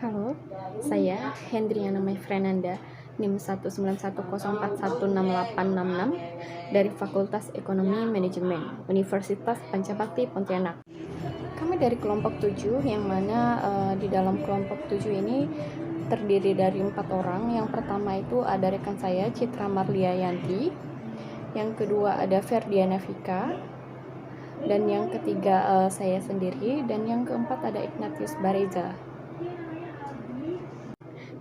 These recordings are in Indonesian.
Halo, saya Hendriana May Frenanda, NIM 191041686 dari Fakultas Ekonomi Manajemen, Universitas Pancabakti Pontianak. Kami dari kelompok 7, yang mana di dalam kelompok 7 ini terdiri dari 4 orang. Yang pertama itu ada rekan saya, Citra Marlia Yanti. Yang kedua ada Ferdiana Vika. Dan yang ketiga saya sendiri. Dan yang keempat ada Ignatius Bareza.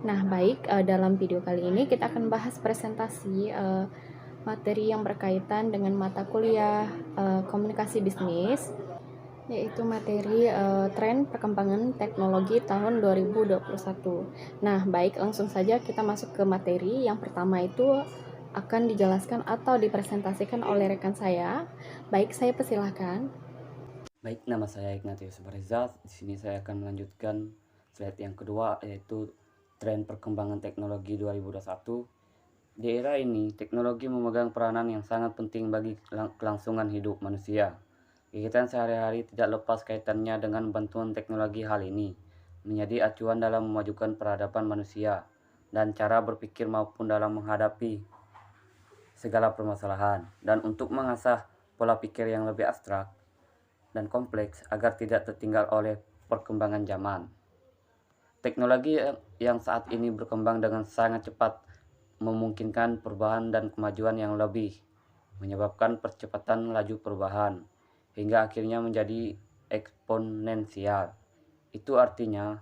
Nah, baik, dalam video kali ini kita akan bahas presentasi materi yang berkaitan dengan mata kuliah komunikasi bisnis, yaitu materi tren perkembangan teknologi tahun 2021. Nah, baik, langsung saja kita masuk ke materi. Yang pertama itu akan dijelaskan atau dipresentasikan oleh rekan saya. Baik, saya persilahkan. Baik, nama saya Ignatius Bareza. Di sini saya akan melanjutkan slide yang kedua, yaitu tren perkembangan teknologi 2021. Di era ini, teknologi memegang peranan yang sangat penting bagi kelangsungan hidup manusia. Kegiatan sehari-hari tidak lepas kaitannya dengan bantuan teknologi. Hal ini menjadi acuan dalam memajukan peradaban manusia dan cara berpikir maupun dalam menghadapi segala permasalahan, dan untuk mengasah pola pikir yang lebih abstrak dan kompleks agar tidak tertinggal oleh perkembangan zaman. Teknologi yang saat ini berkembang dengan sangat cepat memungkinkan perubahan dan kemajuan yang lebih, menyebabkan percepatan laju perubahan hingga akhirnya menjadi eksponensial. Itu artinya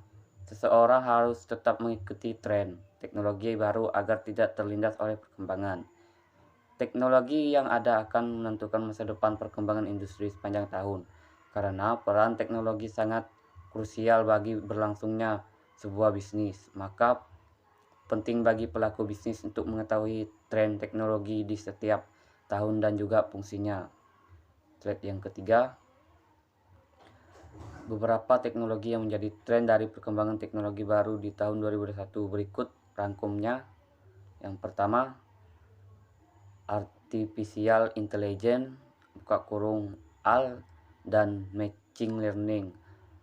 seseorang harus tetap mengikuti tren teknologi baru agar tidak terlindas oleh perkembangan. Teknologi yang ada akan menentukan masa depan perkembangan industri sepanjang tahun, karena peran teknologi sangat krusial bagi berlangsungnya sebuah bisnis. Maka penting bagi pelaku bisnis untuk mengetahui tren teknologi di setiap tahun dan juga fungsinya. Slide yang ketiga, beberapa teknologi yang menjadi tren dari perkembangan teknologi baru di tahun 2021 berikut rangkumnya. Yang pertama, artificial intelligence (AL) dan machine learning.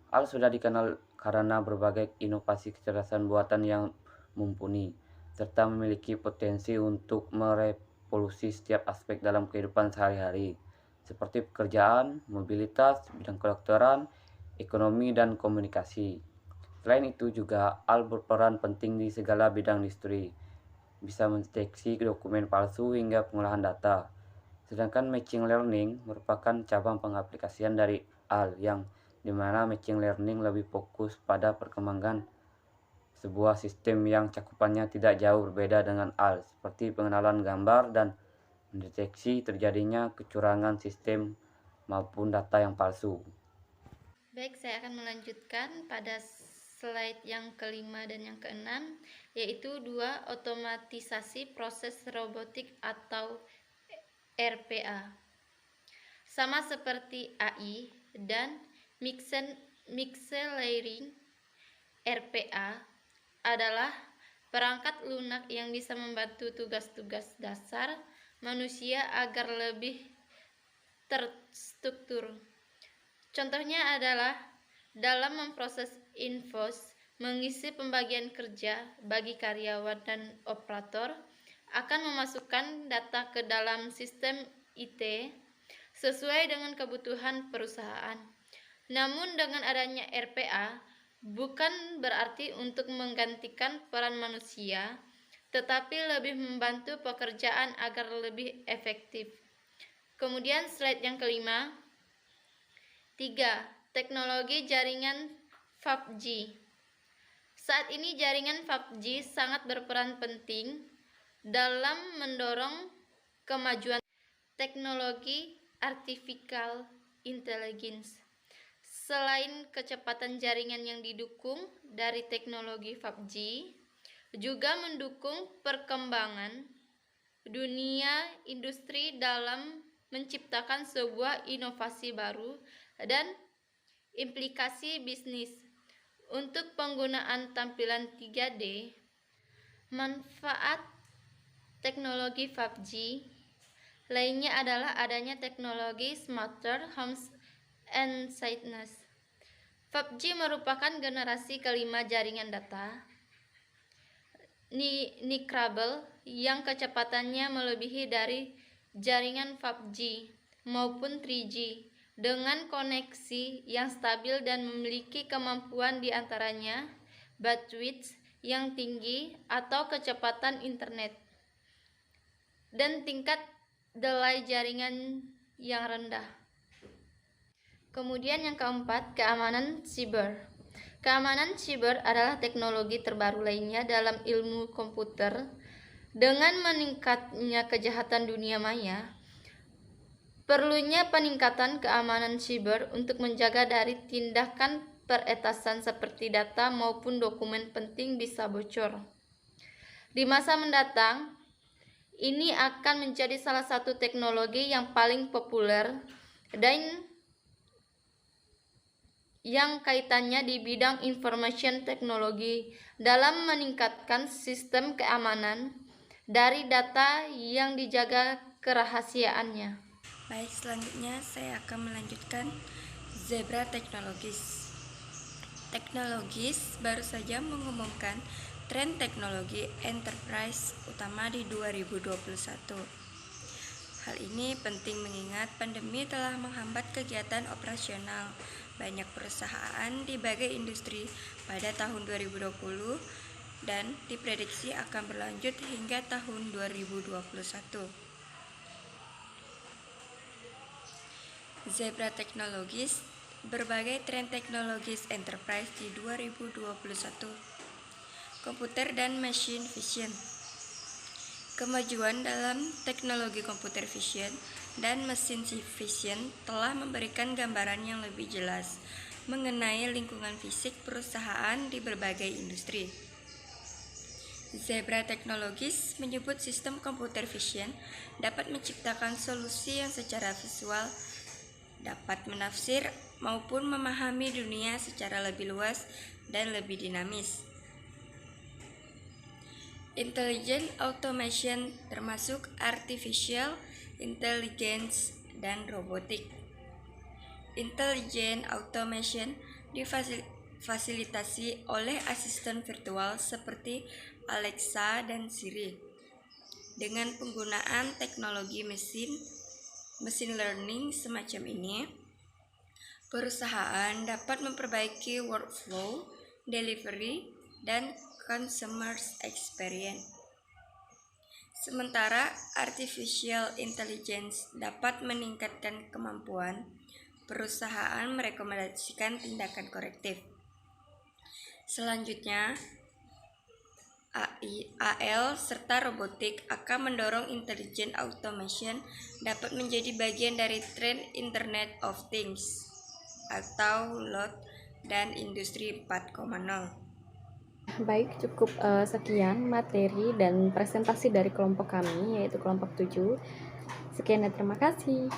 AL sudah dikenal karena berbagai inovasi kecerdasan buatan yang mumpuni, serta memiliki potensi untuk merevolusi setiap aspek dalam kehidupan sehari-hari, seperti pekerjaan, mobilitas, bidang kedokteran, ekonomi, dan komunikasi. Selain itu juga AL berperan penting di segala bidang industri, bisa mendeteksi dokumen palsu hingga pengolahan data. Sedangkan machine learning merupakan cabang pengaplikasian dari AL, yang dimana machine learning lebih fokus pada perkembangan sebuah sistem yang cakupannya tidak jauh berbeda dengan AL, seperti pengenalan gambar dan mendeteksi terjadinya kecurangan sistem maupun data yang palsu. Baik, saya akan melanjutkan pada slide yang kelima dan yang keenam, yaitu 2. Otomatisasi proses robotik atau RPA. Sama seperti AI dan mixed learning, RPA adalah perangkat lunak yang bisa membantu tugas-tugas dasar manusia agar lebih terstruktur. Contohnya adalah dalam memproses invoice, mengisi pembagian kerja bagi karyawan dan operator, akan memasukkan data ke dalam sistem IT sesuai dengan kebutuhan perusahaan. Namun dengan adanya RPA bukan berarti untuk menggantikan peran manusia, tetapi lebih membantu pekerjaan agar lebih efektif. Kemudian slide yang kelima, 3. Teknologi jaringan 5G. Saat ini jaringan 5G sangat berperan penting dalam mendorong kemajuan teknologi artificial intelligence. Selain kecepatan jaringan yang didukung dari teknologi 5G, juga mendukung perkembangan dunia industri dalam menciptakan sebuah inovasi baru dan implikasi bisnis. Untuk penggunaan tampilan 3D, manfaat teknologi 5G lainnya adalah adanya teknologi smarter homes and cities. 5G merupakan generasi kelima jaringan data Nearable yang kecepatannya melebihi dari jaringan 5G maupun 3G dengan koneksi yang stabil dan memiliki kemampuan di antaranya bandwidth yang tinggi atau kecepatan internet dan tingkat delay jaringan yang rendah. Kemudian yang keempat, keamanan siber. Keamanan siber adalah teknologi terbaru lainnya dalam ilmu komputer. Dengan meningkatnya kejahatan dunia maya, perlunya peningkatan keamanan siber untuk menjaga dari tindakan peretasan seperti data maupun dokumen penting bisa bocor. Di masa mendatang, ini akan menjadi salah satu teknologi yang paling populer dan yang kaitannya di bidang information technology dalam meningkatkan sistem keamanan dari data yang dijaga kerahasiaannya. Baik, selanjutnya saya akan melanjutkan Zebra Technologies. Technologies baru saja mengumumkan tren teknologi enterprise utama di 2021. Hal ini penting mengingat pandemi telah menghambat kegiatan operasional banyak perusahaan di berbagai industri pada tahun 2020 dan diprediksi akan berlanjut hingga tahun 2021. Zebra Technologies, berbagai tren teknologis enterprise di 2021. Komputer dan machine vision. Kemajuan dalam teknologi computer vision dan mesin vision telah memberikan gambaran yang lebih jelas mengenai lingkungan fisik perusahaan di berbagai industri. Zebra Technologies menyebut sistem computer vision dapat menciptakan solusi yang secara visual dapat menafsir maupun memahami dunia secara lebih luas dan lebih dinamis. Intelligent automation termasuk artificial intelligence dan robotik. Intelligent automation difasilitasi oleh asisten virtual seperti Alexa dan Siri. Dengan penggunaan teknologi mesin learning semacam ini, perusahaan dapat memperbaiki workflow, delivery, dan consumer experience. Sementara artificial intelligence dapat meningkatkan kemampuan perusahaan merekomendasikan tindakan korektif. Selanjutnya, AI, AL, serta robotik akan mendorong intelligent automation dapat menjadi bagian dari tren Internet of Things atau LOT dan Industri 4.0. Baik, cukup sekian materi dan presentasi dari kelompok kami, yaitu kelompok 7. Sekian dan terima kasih.